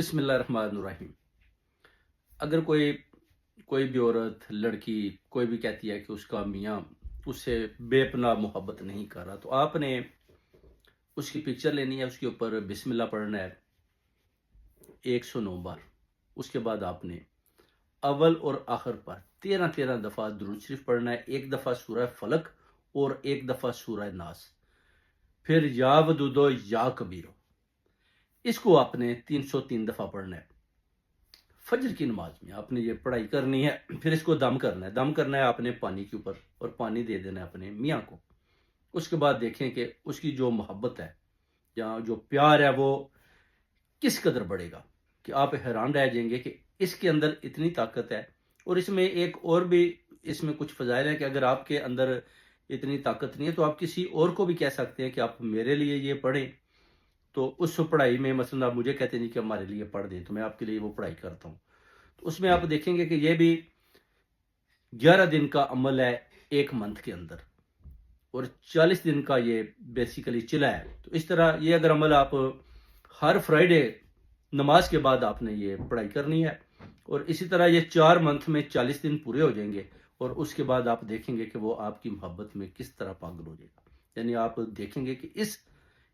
बिस्मिल्लाहिर्रहमानिर्रहीम। अगर कोई कोई भी औरत लड़की कोई भी कहती है कि उसका मियाँ उससे बेपनाह मोहब्बत नहीं कर रहा, तो आपने उसकी पिक्चर लेनी है, उसके ऊपर बिस्मिल्लाह पढ़ना है 109 बार। उसके बाद आपने अव्वल और आखिर पर 13 दफ़ा दुरूद शरीफ पढ़ना है। एक दफ़ा सूरह फलक और एक दफ़ा सूरह नास, फिर या वदूदो या कबीरो। इसको आपने 303 दफ़ा पढ़ना है। फजर की नमाज में आपने ये पढ़ाई करनी है। फिर इसको दम करना है। दम करना है आपने पानी के ऊपर, और पानी दे देना है अपने मियाँ को। उसके बाद देखें कि उसकी जो मोहब्बत है या जो प्यार है वो किस कदर बढ़ेगा, कि आप हैरान रह जाएंगे कि इसके अंदर इतनी ताकत है। और इसमें एक और भी इसमें कुछ फजाइल है कि अगर आपके अंदर इतनी ताकत नहीं है तो आप किसी और को भी कह सकते हैं कि आप मेरे लिए ये पढ़ें। तो उस पढ़ाई में मसलन आप मुझे कहते नहीं कि हमारे लिए पढ़ दें, तो मैं आपके लिए वो पढ़ाई करता हूँ। तो उसमें आप देखेंगे कि ये भी 11 दिन का अमल है एक मंथ के अंदर, और 40 दिन का ये बेसिकली चिला है। तो इस तरह ये अगर अमल आप हर फ्राइडे नमाज के बाद आपने ये पढ़ाई करनी है, और इसी तरह ये 4 मंथ में 40 दिन पूरे हो जाएंगे, और उसके बाद आप देखेंगे कि वो आपकी मोहब्बत में किस तरह पागल हो जाएगा। यानी आप देखेंगे कि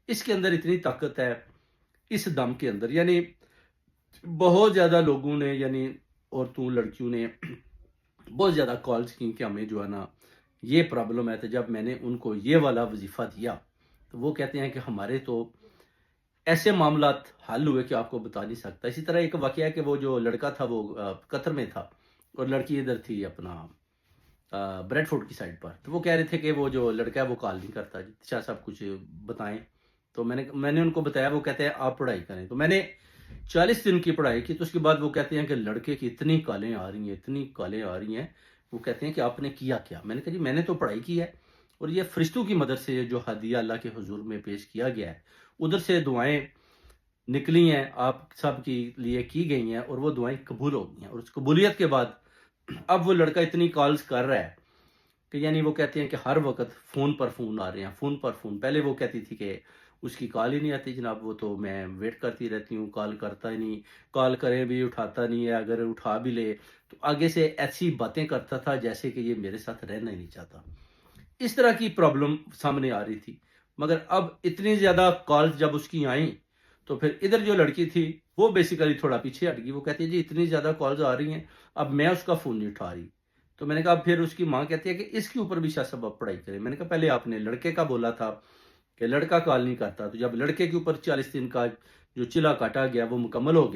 इसके अंदर इतनी ताकत है, इस दम के अंदर। यानी बहुत ज़्यादा लोगों ने, यानी औरतों लड़कियों ने बहुत ज़्यादा कॉल्स की कि हमें जो है ना ये प्रॉब्लम है। तो जब मैंने उनको ये वाला वजीफ़ा दिया तो वो कहते हैं कि हमारे तो ऐसे मामलात हल हुए कि आपको बता नहीं सकता। इसी तरह एक वाक़या है कि वो जो लड़का था वो कतर में था, और लड़की इधर थी अपना ब्रेडफोर्ड की साइड पर। तो वो कह रहे थे कि वो जो लड़का है वो कॉल नहीं करता जी, अच्छा सब कुछ बताएं। तो मैंने उनको बताया। वो कहते हैं आप पढ़ाई करें। तो मैंने 40 दिन की पढ़ाई की। तो उसके बाद वो कहते हैं कि लड़के की इतनी कॉलें आ रही हैं, इतनी कॉलें आ रही हैं। वो कहते हैं कि आपने किया क्या? मैंने कहा जी मैंने तो पढ़ाई की है, और ये फरिश्तों की मदद से जो हदिया अल्लाह के हुजूर में पेश किया गया है, उधर से दुआएं निकली हैं, आप सब के लिए की गई हैं, और वो दुआएं कबूल हो गई हैं। और उस कबूलियत के बाद अब वो लड़का इतनी कॉल्स कर रहा है कि यानी वो कहते हैं कि हर वक्त फ़ोन पर फ़ोन आ रहे हैं, फ़ोन पर फ़ोन। पहले वो कहती थी कि उसकी कॉल ही नहीं आती जनाब, वो तो मैं वेट करती रहती हूँ, कॉल करता ही नहीं, कॉल करें भी उठाता नहीं है, अगर उठा भी ले तो आगे से ऐसी बातें करता था जैसे कि ये मेरे साथ रहना ही नहीं चाहता। इस तरह की प्रॉब्लम सामने आ रही थी। मगर अब इतनी ज़्यादा कॉल्स जब उसकी आई, तो फिर इधर जो लड़की थी वो बेसिकली थोड़ा पीछे हट गई। वो कहती है जी इतनी ज़्यादा कॉल्स आ रही हैं, अब मैं उसका फ़ोन नहीं उठा रही। तो मैंने कहा, फिर उसकी माँ कहती है कि इसके ऊपर भी शाह साहब आप पढ़ाई करें। मैंने कहा पहले आपने लड़के का बोला था कि लड़का कॉल नहीं करता, तो जब लड़के के ऊपर 40 दिन का जो चिला काटा गया वो मुकम्मल हो गया।